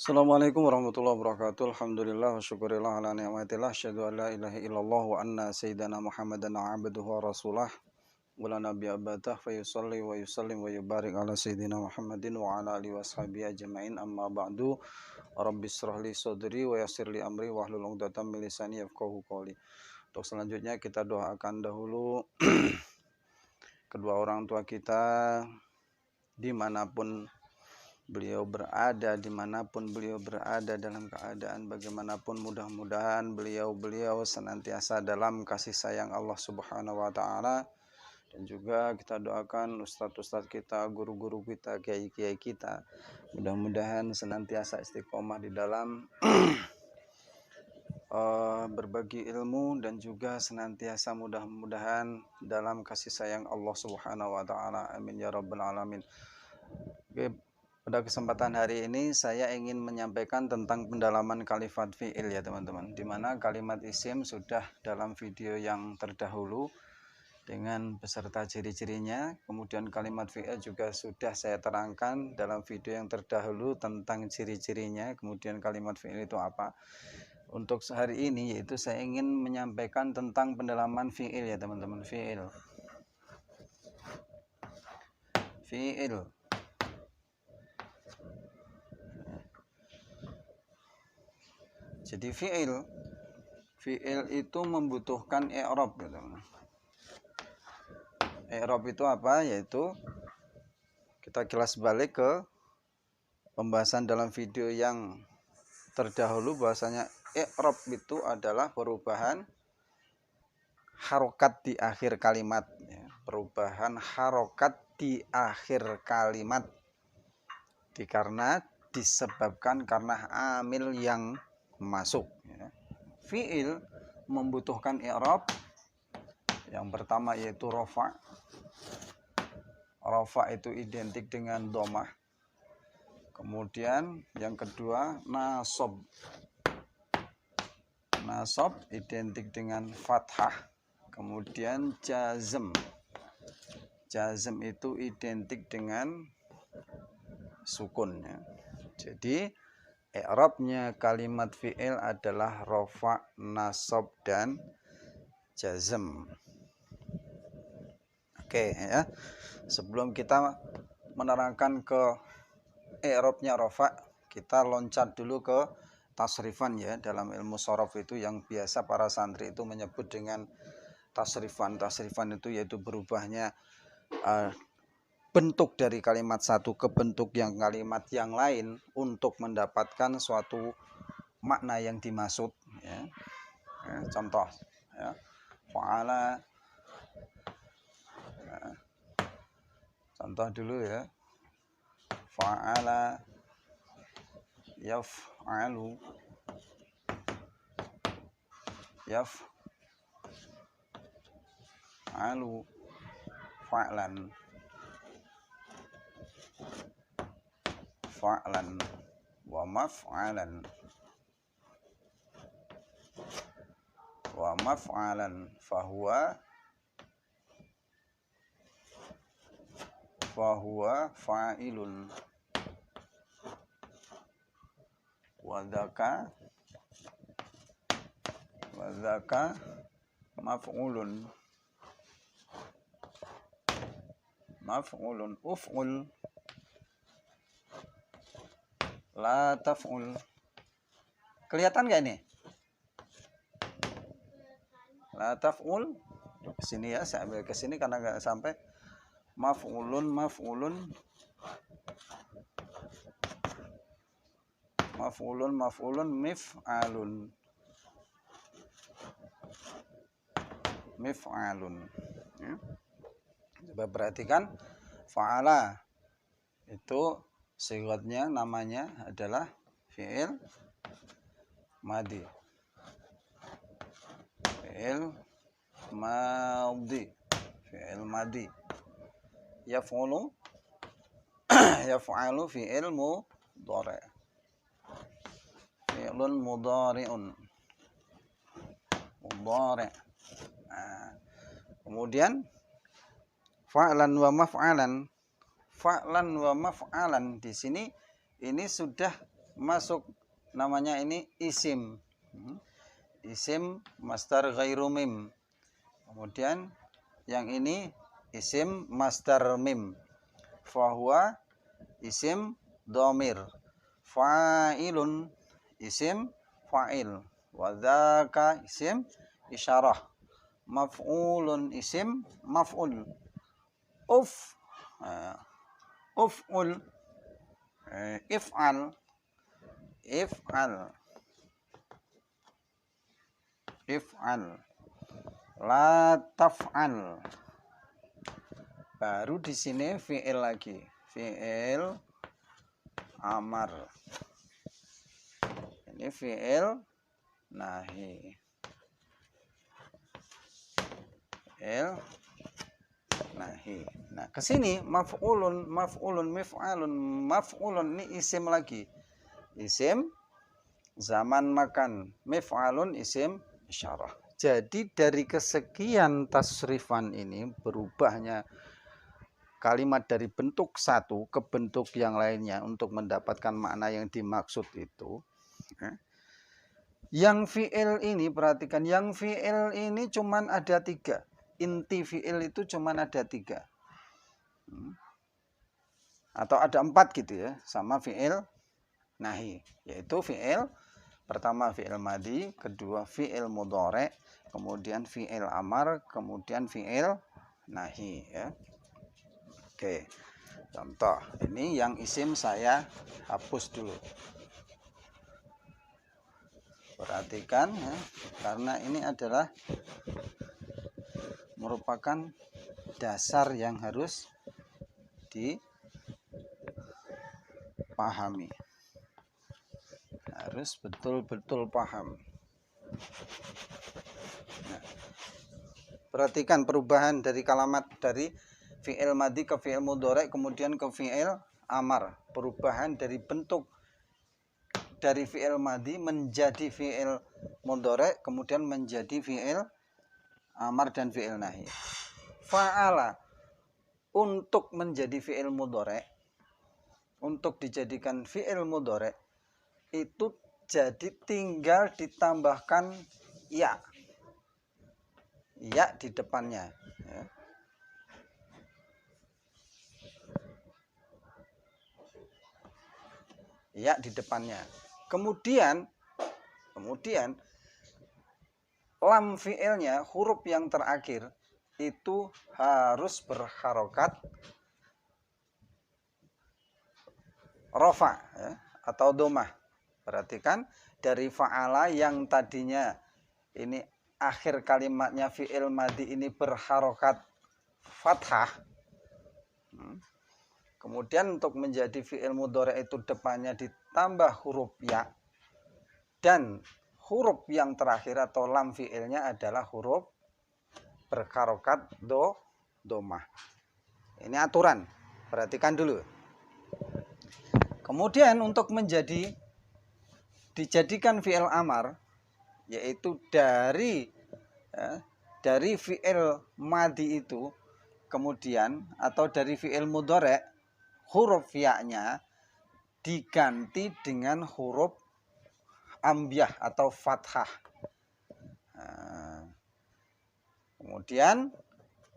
Assalamualaikum warahmatullahi wabarakatuh. Alhamdulillah wa syukurillah ala ni'matillah. Asyhadu an la ilaha illallah wa anna sayyidana Muhammadan abduhu wa rasulah. Wa la nabiyya ba'dah fa yusalli wa yusallim wa yubarik ala sayyidina Muhammadin wa ala alihi washabihi ajmain. Amma ba'du. Rabbi shrah li sadri wa yassir li amri wa hlul 'uqdatam min lisani yafqahu qawli. Untuk selanjutnya kita doakan dahulu kedua orang tua kita dimanapun beliau berada, dalam keadaan bagaimanapun, mudah-mudahan beliau senantiasa dalam kasih sayang Allah Subhanahu wa Ta'ala. Dan juga kita doakan ustadz-ustadz kita, guru-guru kita, kiai-kiai kita, mudah-mudahan senantiasa istiqomah di dalam berbagi ilmu, dan juga senantiasa mudah-mudahan dalam kasih sayang Allah Subhanahu wa Ta'ala. Amin ya rabbal alamin. Oke. Pada kesempatan hari ini saya ingin menyampaikan tentang pendalaman kalimat fi'il ya teman-teman. Dimana kalimat isim sudah dalam video yang terdahulu dengan beserta ciri-cirinya. Kemudian kalimat fi'il juga sudah saya terangkan dalam video yang terdahulu tentang ciri-cirinya. Kemudian kalimat fi'il itu apa. Untuk hari ini yaitu saya ingin menyampaikan tentang pendalaman fi'il ya teman-teman. Fi'il. Jadi fi'il itu membutuhkan i'rab gitu. I'rab itu apa? Yaitu kita kilas balik ke pembahasan dalam video yang terdahulu, bahwasanya i'rab itu adalah perubahan harokat di akhir kalimat ya. Perubahan harokat di akhir kalimat disebabkan karena amil yang masuk ya. Fi'il membutuhkan i'rab. Yang pertama yaitu rafa. Rafa itu identik dengan dhammah. Kemudian yang kedua nasab. Nasab identik dengan fathah. Kemudian jazm. Jazm itu identik dengan sukun ya. Jadi i'rabnya kalimat fi'il adalah rafa, nasab, dan jazm. Oke ya. Sebelum kita menerangkan ke i'rabnya rafa, kita loncat dulu ke tasrifan ya. Dalam ilmu shorof itu yang biasa para santri itu menyebut dengan tasrifan. Tasrifan itu yaitu berubahnya bentuk dari kalimat satu ke bentuk yang kalimat yang lain untuk mendapatkan suatu makna yang dimaksud ya. Contoh ya, fa'ala ya. Contoh dulu ya, fa'ala yaf'alu fa'lan wa maf'alan fahuwa fa'ilun wa dzaka maf'ulun uf'ul la taf'ul. Kelihatan gak ini? La taf'ul. Kesini ya, saya ambil kesini karena gak sampai. Maf'ulun mif'alun ya. Coba perhatikan, fa'ala itu sigatnya, namanya adalah fi'il madi. Fi'il madi. Yaf'alu fi'il mudhari'. Fi'lun mudhari'un. Nah, kemudian fa'lan wa maf'alan di sini ini sudah masuk namanya ini isim. Isim masdar ghairu mim. Kemudian yang ini isim masdar mim. Fahuwa isim dhamir. Fa'ilun isim fa'il. Wadzaka isim isyarah. Maf'ulun isim maf'ul. Uf'ul if'al la taf'al. Baru di sini fi'il lagi, fi'il amar. Ini fi'il nahi. Fi'il nahi. Nah, ke sini maf'ulun, maf'ulun ini isim lagi. Isim zaman makan, mif'alun isim isyarah. Jadi dari kesekian tasrifan ini berubahnya kalimat dari bentuk satu ke bentuk yang lainnya untuk mendapatkan makna yang dimaksud itu. Yang fi'il ini, perhatikan, yang fi'il ini cuman ada 3. Inti fi'il itu cuman ada 3. Atau ada 4 gitu ya, sama fi'il nahi. Yaitu fi'il pertama fi'il madi, kedua fi'il mudhari', kemudian fi'il amar, kemudian fi'il nahi ya. Oke, contoh ini yang isim saya hapus dulu. Perhatikan ya, karena ini adalah merupakan dasar yang harus dipahami. Harus betul-betul paham. Nah, perhatikan perubahan dari kalimat dari fi'il madi ke fi'il mudhari' kemudian ke fi'il amar. Perubahan dari bentuk dari fi'il madi menjadi fi'il mudhari' kemudian menjadi fi'il amar dan fi'il nahi. Fa'ala untuk menjadi fi'il mudhari', untuk dijadikan fi'il mudhari' itu jadi tinggal ditambahkan ya. Ya di depannya ya. Ya di depannya. Kemudian lam fi'ilnya, huruf yang terakhir itu harus berharokat rofa ya, atau domah. Perhatikan dari fa'ala yang tadinya ini akhir kalimatnya fi'il madi ini berharokat fathah. Kemudian untuk menjadi fi'il mudhari' itu depannya ditambah huruf ya. Dan huruf yang terakhir atau lam fi'ilnya adalah huruf berharokat domah. Ini aturan. Perhatikan dulu. Kemudian untuk dijadikan fi'il amar, yaitu dari fi'il madi itu kemudian atau dari fi'il mudhari' huruf ya-nya diganti dengan huruf ambyah atau fathah. Kemudian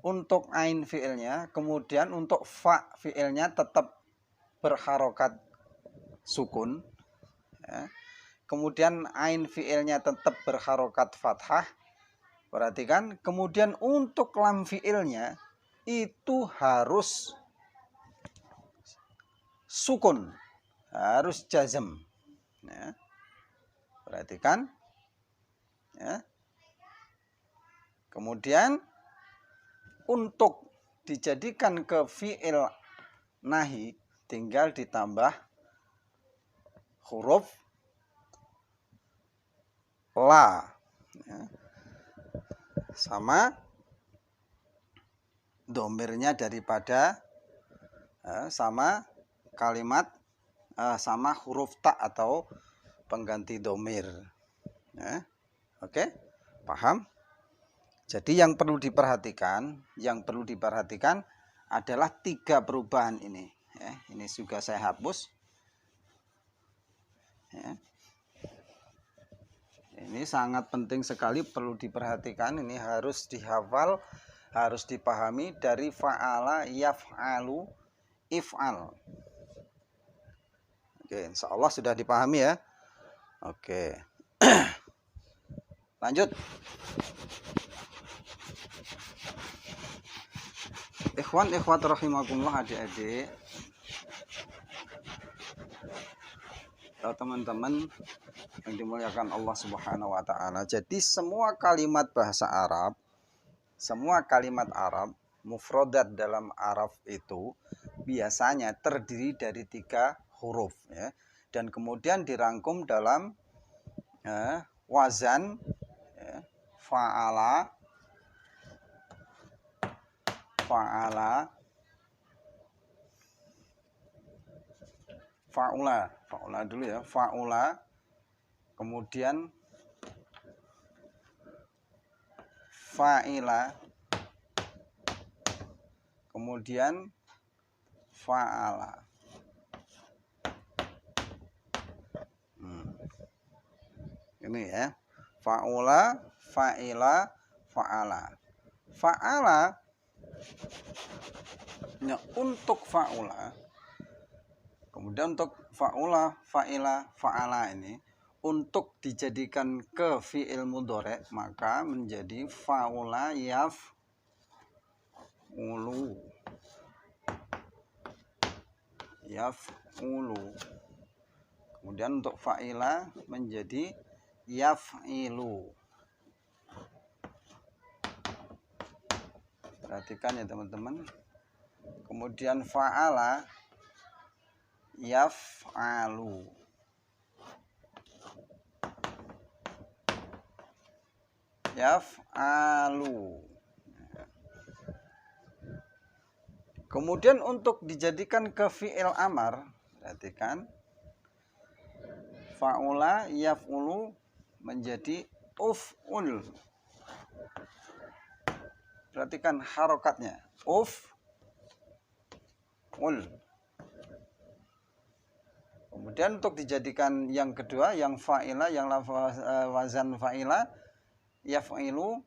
untuk ain fi'ilnya, kemudian untuk fa fi'ilnya tetap berharokat sukun ya. Kemudian ain fi'ilnya tetap berharokat fathah. Perhatikan, kemudian untuk lam fi'ilnya itu harus sukun, harus jazm ya. Perhatikan ya. Kemudian untuk dijadikan ke fi'il nahi tinggal ditambah huruf la ya. Sama domirnya daripada sama kalimat sama huruf ta atau pengganti domir ya. Oke, paham? Jadi yang perlu diperhatikan adalah 3 perubahan ini ya. Ini juga saya hapus. Ya. Ini sangat penting sekali, perlu diperhatikan. Ini harus dihafal, harus dipahami dari fa'ala, yaf'alu, if'al. Oke, insya Allah sudah dipahami ya. Oke. Lanjut. Ikhwan, ikhwat rahimakumullah, adik-adik. Teman-teman yang dimuliakan Allah Subhanahu wa taala. Jadi semua kalimat bahasa Arab, semua kalimat Arab, mufradat dalam Arab itu biasanya terdiri dari 3 huruf ya. Dan kemudian dirangkum dalam wazan ya, fa'ala, fa'ala, fa'ula, fa'ula dulu ya, fa'ula, kemudian fa'ila, kemudian fa'ala. Ini ya, fa'ula, fa'ila, fa'ala. Fa'ala ya, untuk fa'ula, kemudian untuk fa'ula, fa'ila, fa'ala ini untuk dijadikan ke fi'il mudhari' maka menjadi fa'ula yaf'ulu, yaf'ulu. Kemudian untuk fa'ila menjadi yaf'ilu. Perhatikan ya teman-teman. Kemudian fa'ala yaf'alu. Yaf'alu. Kemudian untuk dijadikan ke fi'il amar, perhatikan. Fa'ula yaf'ulu menjadi uf'ul. Perhatikan harokatnya. Uf'ul. Kemudian untuk dijadikan yang kedua, yang fa'ila, yang wazan fa'ila, yaf'ilu,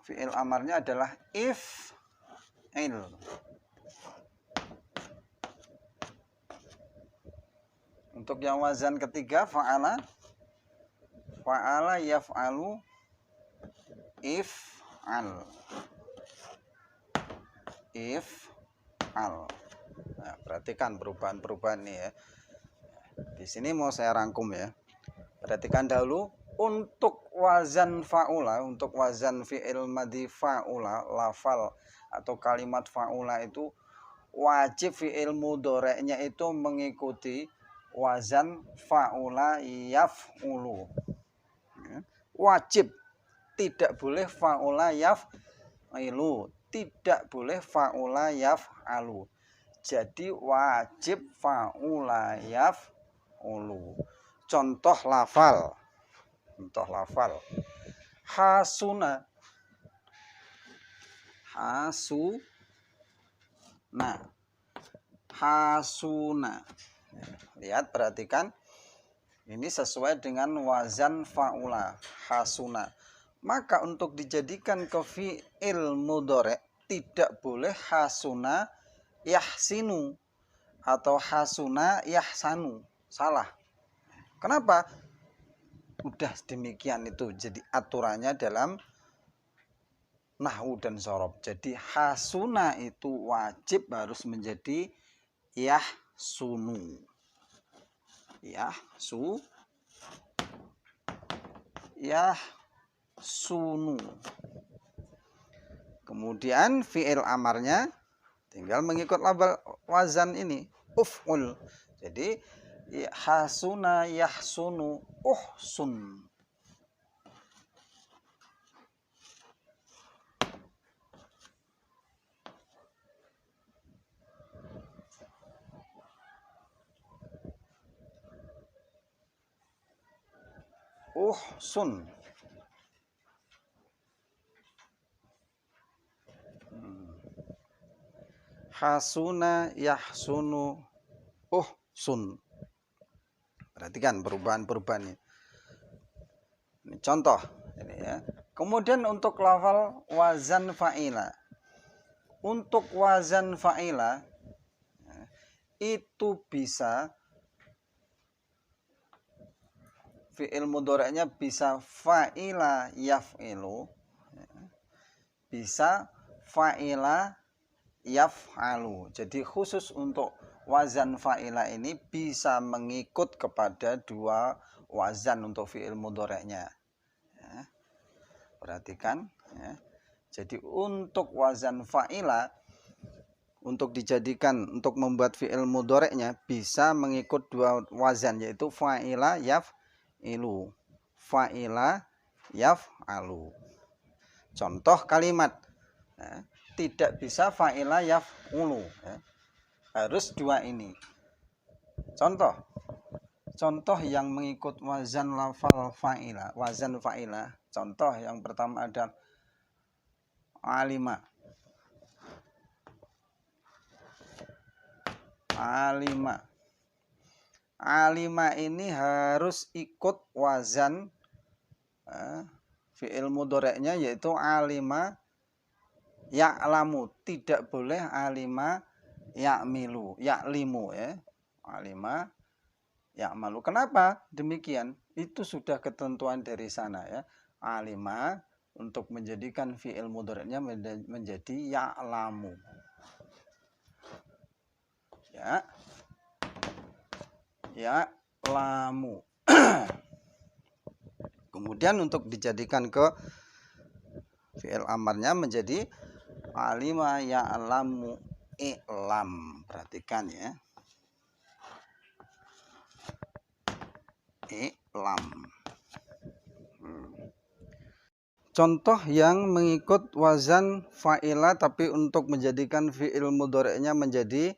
fi'il amarnya adalah if'il. Untuk yang wazan ketiga, fa'ala, fa'ala yaf'alu, if'al. If'al. Nah, perhatikan perubahan-perubahan ini ya. Di sini mau saya rangkum ya. Perhatikan dahulu untuk wazan fa'ula, untuk wazan fi'il madhi fa'ula, lafal atau kalimat fa'ula itu wajib fi'il mudhari'nya itu mengikuti wazan fa'ula yaf'ulu. Wajib, tidak boleh fa'ula yaf'ilu, tidak boleh fa'ula yaf'alu. Jadi wajib fa'ula yaf'ulu. Contoh lafal. Contoh lafal. Hasuna. Hasuna. Hasuna. Lihat, perhatikan. Ini sesuai dengan wazan fa'ula, hasuna. Maka untuk dijadikan ke fi'il mudhari' tidak boleh hasuna yahsinu atau hasuna yahsanu. Salah. Kenapa? Udah demikian itu. Jadi aturannya dalam nahwu dan shorob. Jadi hasuna itu wajib harus menjadi yahsunu. Yahsunu. Kemudian fi'il amarnya tinggal mengikut label wazan ini, uf'ul. Jadi hasuna yahsunu uhsun. Uhsun. Hasuna yahsunu sun. Perhatikan perubahan-perubahan ini. Ini contoh ini ya. Kemudian untuk lafal wazan fa'ila. Untuk wazan fa'ila itu bisa fi'il mudhari'nya bisa fa'ila yaf'ilu, bisa fa'ila yaf'alu. Jadi khusus untuk wazan fa'ila ini bisa mengikut kepada dua wazan untuk fi'il mudhari'nya. Ya. Perhatikan ya. Jadi untuk wazan fa'ila, untuk dijadikan untuk membuat fi'il mudhari'nya bisa mengikut dua wazan, yaitu fa'ila yaf'ilu, fa'ila yaf'alu. Contoh kalimat ya, tidak bisa fa'ila yaf'ulu ya. Harus dua ini. Contoh yang mengikut wazan lafal fa'ila, wazan fa'ila. Contoh yang pertama ada alima. Alima ini harus ikut wazan fi'il mudhari'nya, yaitu alima ya'lamu. Tidak boleh alima ya'milu, ya'limu ya. Alima ya'malu. Kenapa demikian? Itu sudah ketentuan dari sana ya. Alima untuk menjadikan fi'il mudhari'nya menjadi ya'lamu. Ya. Ya'lamu. Kemudian untuk dijadikan ke fi'il amarnya menjadi alima ya'lamu i'lam. Perhatikan ya. I'lam. Contoh yang mengikut wazan fa'ila tapi untuk menjadikan fi'il mudhari'nya menjadi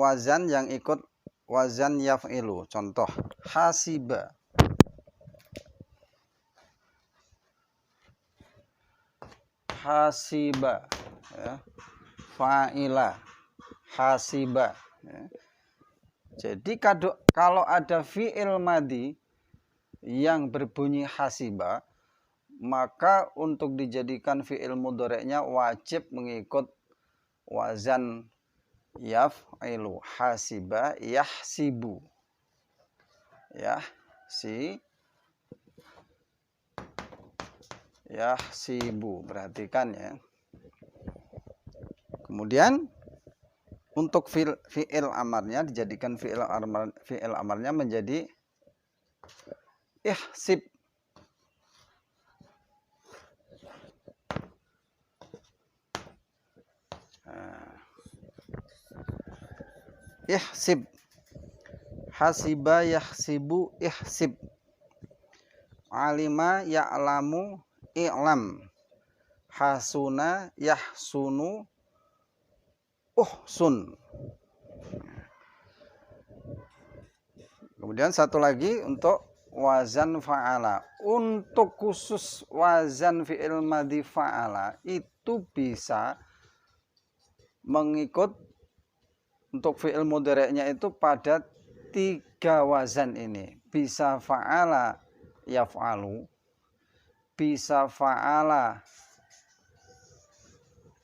wazan yang ikut wazan yaf'ilu. Contoh hasiba. Hasiba ya. Fa'ila hasiba ya. Jadi kalau ada fi'il madhi yang berbunyi hasiba, maka untuk dijadikan fi'il mudhari'nya wajib mengikut wazan yaf'ilu. Hasiba yahsibu. Yahsibu. Perhatikan ya. Kemudian untuk fi'il amarnya dijadikan fi'il amarnya menjadi ihsib. Ihsib. Hasiba yahsibu ihsib. Alima ya'lamu i'lam. Hasuna yahsunu uhsun. Kemudian satu lagi untuk wazan fa'ala. Untuk khusus wazan fi'il madhi fa'ala itu bisa mengikut untuk fi'il mudhari'nya itu pada tiga wazan ini. Bisa fa'ala yaf'alu, bisa fa'ala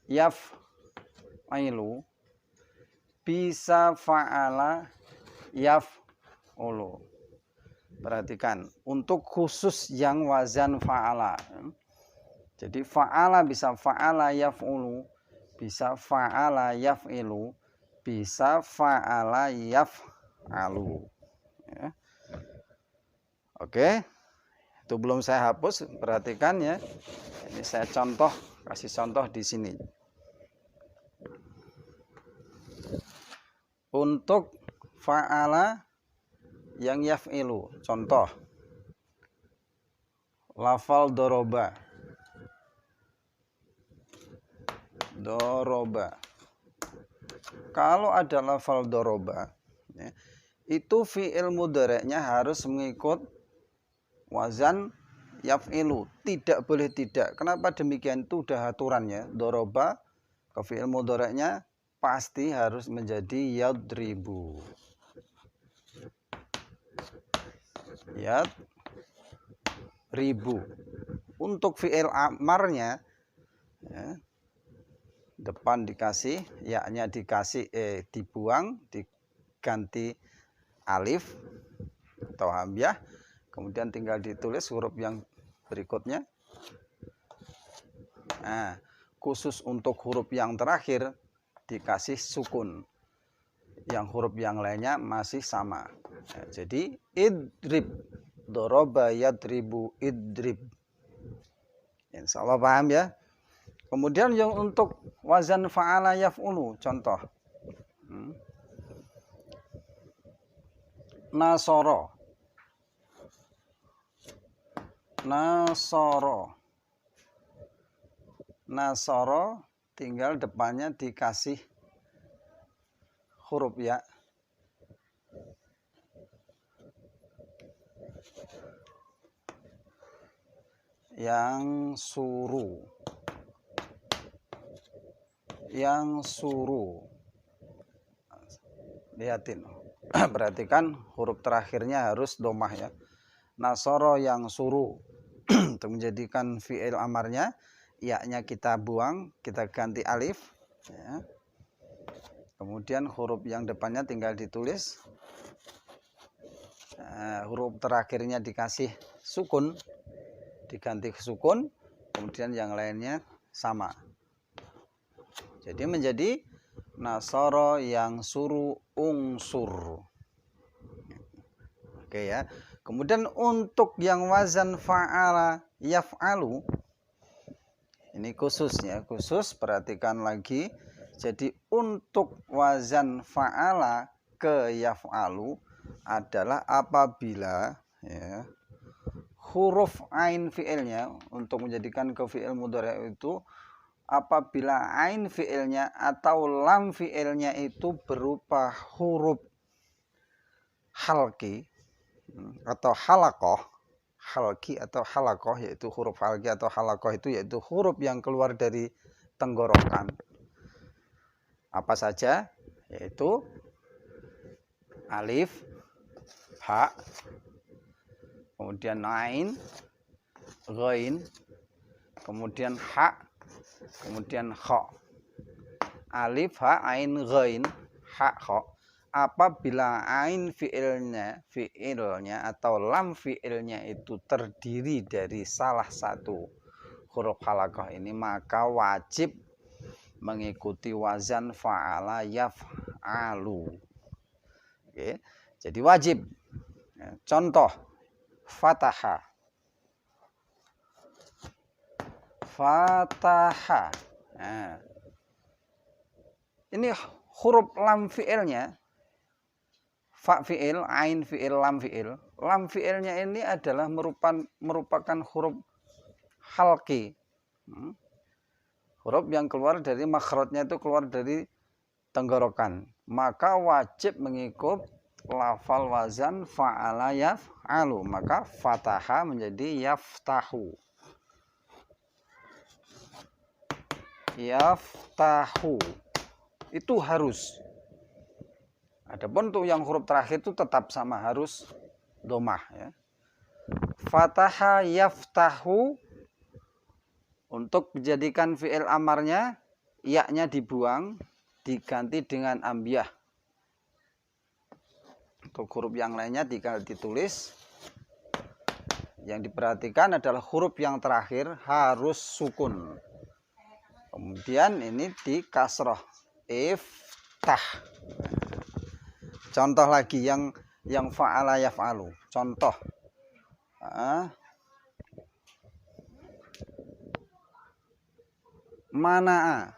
yaf'ilu, bisa fa'ala yaf'ulu. Perhatikan, untuk khusus yang wazan fa'ala. Jadi fa'ala bisa fa'ala yaf'ulu, bisa fa'ala yaf'ilu, bisa fa'ala yaf'alu ya. Oke, itu belum saya hapus, perhatikan ya. Ini saya kasih contoh di sini. Untuk fa'ala yang yaf'ilu, contoh lafal doroba. Kalau ada lafal doroba ya, itu fi'il mudhari'nya harus mengikut wazan yaf'ilu. Tidak boleh tidak. Kenapa demikian? Itu udah aturannya. Doroba ke fi'il mudhari'nya pasti harus menjadi yadribu. Yadribu. Untuk fi'il amarnya, ya, depan dikasih, ya-nya dikasih, dibuang, diganti alif atau hamzah, kemudian tinggal ditulis huruf yang berikutnya. Nah, khusus untuk huruf yang terakhir dikasih sukun. Yang huruf yang lainnya masih sama. Nah, jadi idrib, doroba yadribu idrib. Insya Allah paham ya. Kemudian yang untuk wazan fa'ala yaf'ulu, contoh. Nasoro. Nasoro. Nasoro tinggal depannya dikasih huruf ya. Yang suruh. Yang suruh. Lihatin. Perhatikan huruf terakhirnya harus domah ya. Nasoro yang suruh. Untuk menjadikan fi'il amarnya, ya-nya kita buang, kita ganti alif ya. Kemudian huruf yang depannya tinggal ditulis. Huruf terakhirnya dikasih sukun, diganti sukun, kemudian yang lainnya sama. Jadi menjadi nasoro yang suruh ungsur. Oke ya. Kemudian untuk yang wazan fa'ala yaf'alu, ini khususnya, khusus perhatikan lagi. Jadi untuk wazan fa'ala ke yaf'alu adalah apabila ya, huruf ain fi'ilnya, untuk menjadikan ke fi'il mudhari' itu, apabila ain fi'ilnya atau lam fi'ilnya itu berupa huruf halki atau halakoh, halki atau halakoh, yaitu huruf halki atau halakoh itu yaitu huruf yang keluar dari tenggorokan. Apa saja? Yaitu alif, ha, kemudian ain, ghain, kemudian ha, kemudian kha. Alif, ha, ain, ghain, ha, kha. Apabila ain fi'ilnya atau lam fi'ilnya itu terdiri dari salah satu huruf halaqah ini, maka wajib mengikuti wazan fa'ala yaf'alu. Oke. Jadi wajib. Contoh fataha. Fataha. Nah, ini huruf lam fi'ilnya, fa fi'il, ain fi'il, lam fi'il. Lam fi'ilnya ini adalah merupakan huruf halki. Huruf yang keluar dari makhrajnya itu keluar dari tenggorokan. Maka wajib mengikut lafal wazan fa'ala yaf'alu. Maka fataha menjadi yaftahu. Yaftahu. Itu harus. Adapun untuk yang huruf terakhir itu tetap sama, harus domah ya. Fataha yaftahu, untuk dijadikan fi'il amarnya, ya-nya dibuang, diganti dengan ambiyah. Untuk huruf yang lainnya tinggal ditulis. Yang diperhatikan adalah huruf yang terakhir harus sukun. Kemudian ini di kasroh, iftah. Contoh lagi yang fa'ala yaf'alu. Contoh. Mana'a.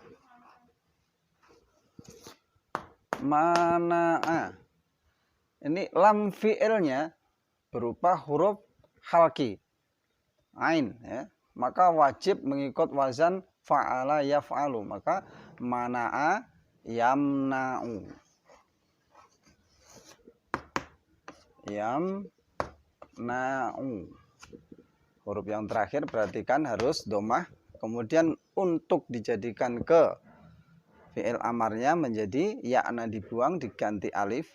Mana'a. Ini lam fi'ilnya berupa huruf halki, ain ya. Maka wajib mengikut wazan fa'ala yaf'alu. Maka mana'a yamna'u. Yamna'u. Huruf yang terakhir perhatikan harus domah. Kemudian untuk dijadikan ke Fi'il amarnya menjadi ya-nya dibuang, diganti alif.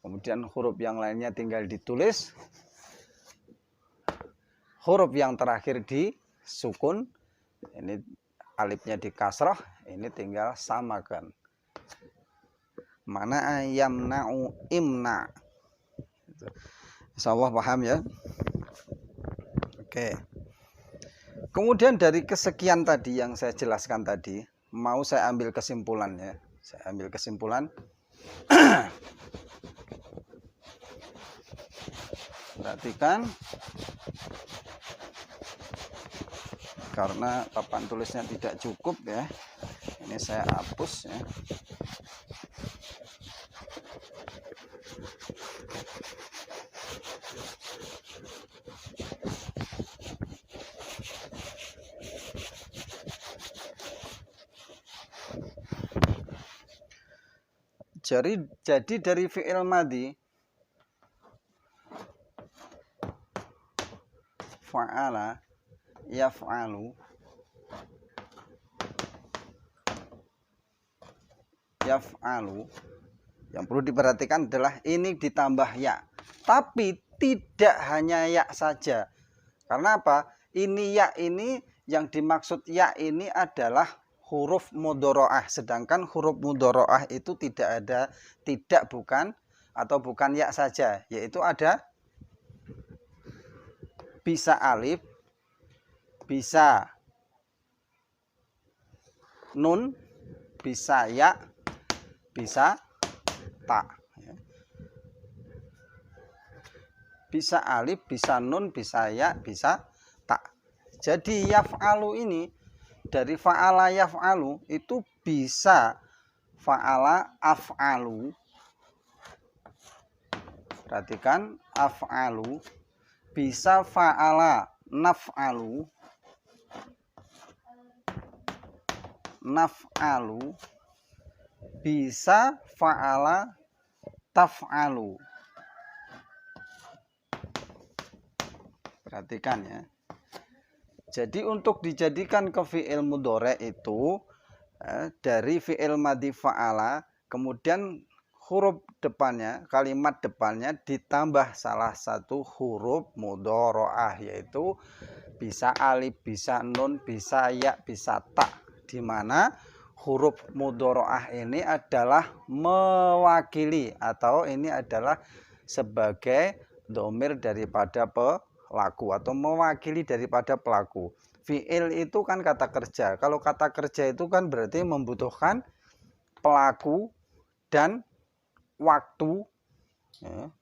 Kemudian huruf yang lainnya tinggal ditulis. Huruf yang terakhir disukun. Ini alifnya di kasrah, ini tinggal samakan. Mana yamna'u imna. Insyaallah paham ya. Oke. Kemudian dari kesekian tadi yang saya jelaskan tadi, mau saya ambil kesimpulan ya. Saya ambil kesimpulan. Perhatikan. Karena papan tulisnya tidak cukup ya. Ini saya hapus ya. Jadi dari fi'il madhi fa'ala yaf'alu yang perlu diperhatikan adalah ini ditambah ya, tapi tidak hanya ya saja. Karena apa? Ini ya, ini yang dimaksud ya ini adalah huruf mudharaah, sedangkan huruf mudharaah itu tidak bukan ya saja, yaitu ada bisa alif, bisa nun, bisa ya, bisa ta. Bisa alif, bisa nun, bisa ya, bisa ta. Jadi yaf'alu ini dari fa'ala yaf'alu itu bisa fa'ala af'alu. Perhatikan af'alu, bisa fa'ala naf'alu, bisa fa'ala taf'alu. Perhatikan ya. Jadi untuk dijadikan ke fi'il mudhari itu dari fi'il madhi fa'ala, kemudian huruf depannya, kalimat depannya ditambah salah satu huruf mudharaah, yaitu bisa alif, bisa nun, bisa ya, bisa ta, di mana huruf mudharaah ini adalah mewakili atau ini adalah sebagai dhamir daripada pelaku atau mewakili daripada pelaku. Fi'il itu kan kata kerja. Kalau kata kerja itu kan berarti membutuhkan pelaku dan waktu, ya.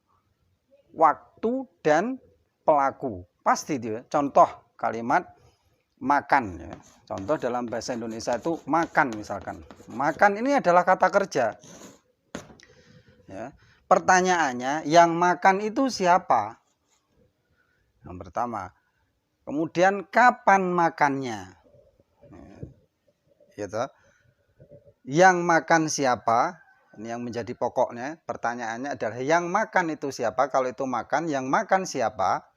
Waktu dan pelaku. Pasti dia. Contoh kalimat makan. Ya. Contoh dalam bahasa Indonesia itu makan misalkan. Makan ini adalah kata kerja. Ya. Pertanyaannya, yang makan itu siapa? Yang pertama. Kemudian kapan makannya? Gitu. Yang makan siapa? Ini yang menjadi pokoknya. Pertanyaannya adalah yang makan itu siapa? Kalau itu makan, yang makan siapa?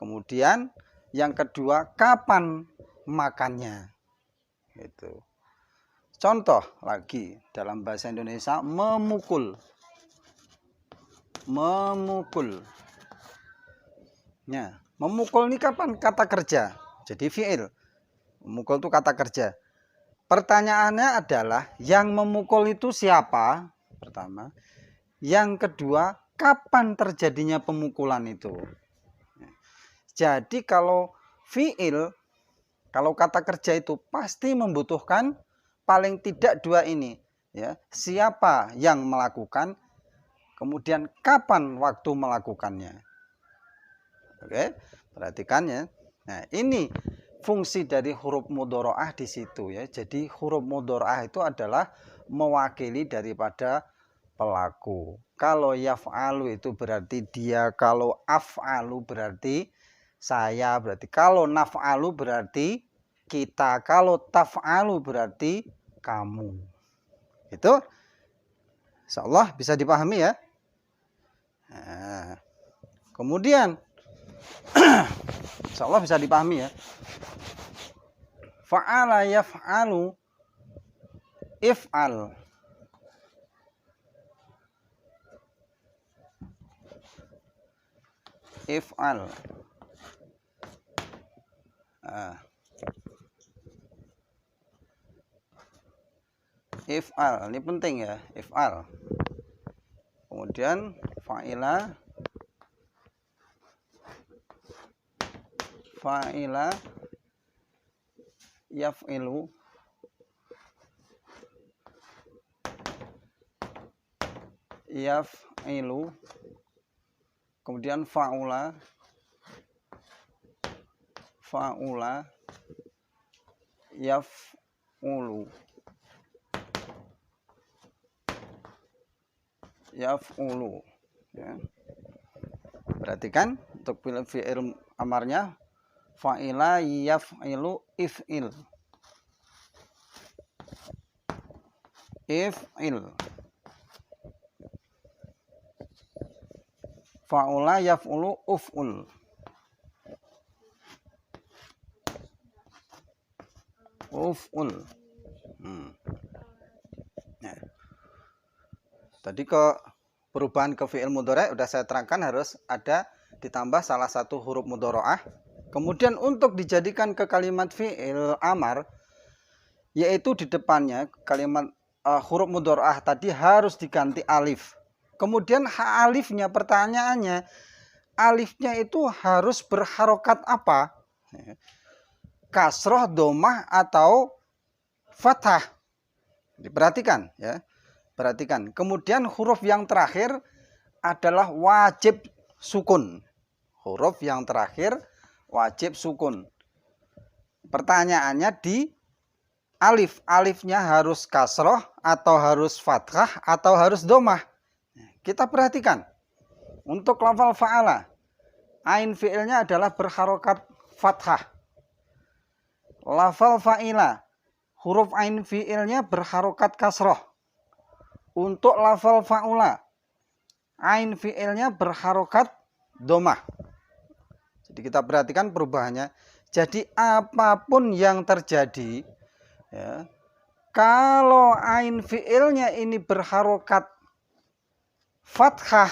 Kemudian yang kedua, kapan makannya? Gitu. Contoh lagi dalam bahasa Indonesia, memukul. Memukul. Ya, memukul ini kapan? Kata kerja. Jadi fi'il. Memukul itu kata kerja. Pertanyaannya adalah yang memukul itu siapa? Pertama. Yang kedua, kapan terjadinya pemukulan itu? Jadi kalau fi'il, kalau kata kerja itu pasti membutuhkan paling tidak dua ini. Ya, siapa yang melakukan, kemudian kapan waktu melakukannya. Oke, perhatikan ya. Nah, ini fungsi dari huruf mudharaah di situ ya. Jadi huruf mudharaah itu adalah mewakili daripada pelaku. Kalau yaf'alu itu berarti dia, kalau af'alu berarti saya, berarti kalau naf'alu berarti kita, kalau taf'alu berarti kamu. Itu insyaallah bisa dipahami ya. Nah, kemudian insyaallah bisa dipahami ya. Fa'ala yaf'alu if'al. If'al. Nah. If'al, ini penting ya, if'al. Kemudian fa'ila, yaf'ilu, kemudian fa'ula, yaf'ulu, ya. Perhatikan untuk fi'il amarnya fa'ila, yaf'ilu, if'il. Fa'ula, yaf'ulu, uf'ul. Nah. Tadi perubahan ke fi'il mudhari' udah saya terangkan harus ada ditambah salah satu huruf mudhari'ah. Kemudian untuk dijadikan ke kalimat fi'il amar, yaitu di depannya kalimat huruf mudhari'ah tadi harus diganti alif. Kemudian alifnya, pertanyaannya, alifnya itu harus berharokat apa? Kasroh, domah, atau fathah? Diperhatikan ya. Perhatikan. Kemudian huruf yang terakhir adalah wajib sukun. Huruf yang terakhir wajib sukun. Pertanyaannya di alif. Alifnya harus kasroh, atau harus fathah, atau harus domah. Kita perhatikan. Untuk lafal fa'ala, ain fi'ilnya adalah berharokat fathah. Lafal fa'ila, huruf ain fi'ilnya berharokat kasroh. Untuk lafal fa'ula, ain fi'ilnya berharokat domah. Jadi kita perhatikan perubahannya. Jadi apapun yang terjadi, ya, kalau ain fi'ilnya ini berharokat fathah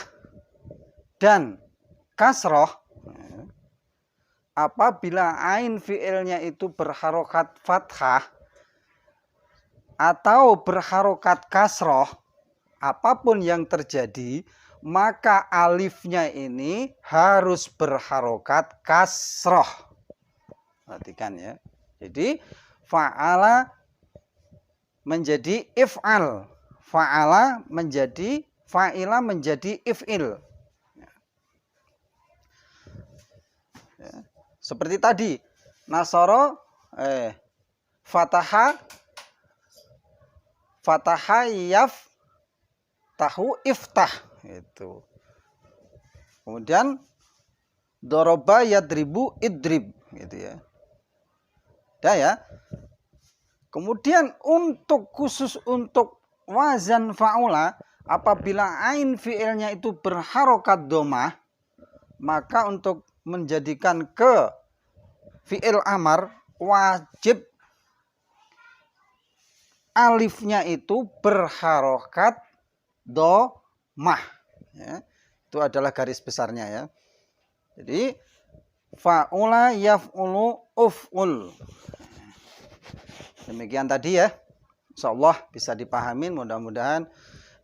dan kasroh, apabila ain fi'ilnya itu berharokat fathah atau berharokat kasroh, apapun yang terjadi, maka alifnya ini harus berharokat kasroh. Perhatikan ya. Jadi fa'ala menjadi if'al, fa'ala menjadi fa'ila, menjadi if'il. Ya. Seperti tadi, nasoro, fataha, yaf, tahu, iftah. Itu. Kemudian doroba, yadribu, idrib. Gitu ya. Dah ya. Kemudian khusus untuk wazan fa'ula, apabila ain fi'ilnya itu berharokat domah, maka untuk menjadikan ke fi'il amar wajib alifnya itu berharokat domah. Ya. Itu adalah garis besarnya ya. Jadi fa'ula, yaf'ulu, uf'ul. Demikian tadi ya. Insyaallah bisa dipahami, mudah-mudahan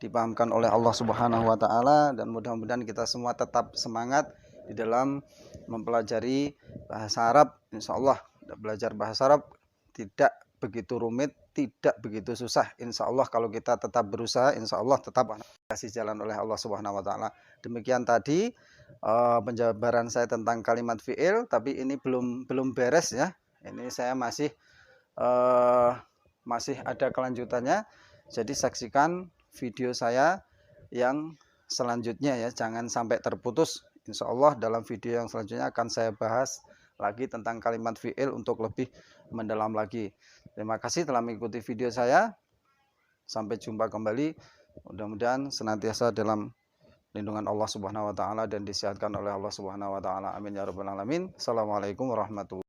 dipahamkan oleh Allah Subhanahu wa taala, dan mudah-mudahan kita semua tetap semangat di dalam mempelajari bahasa Arab. Insyaallah belajar bahasa Arab tidak begitu rumit, tidak begitu susah. Insyaallah kalau kita tetap berusaha, insyaallah tetap kasih jalan oleh Allah Subhanahu wa taala. Demikian tadi penjabaran saya tentang kalimat fi'il, tapi ini belum beres ya. Ini saya masih ada kelanjutannya. Jadi saksikan video saya yang selanjutnya ya, jangan sampai terputus. Insyaallah dalam video yang selanjutnya akan saya bahas lagi tentang kalimat fi'il untuk lebih mendalam lagi. Terima kasih telah mengikuti video saya. Sampai jumpa kembali. Mudah-mudahan senantiasa dalam lindungan Allah Subhanahu wa taala dan disehatkan oleh Allah Subhanahu wa taala. Amin ya rabbal alamin. Assalamualaikum warahmatullahi wabarakatuh.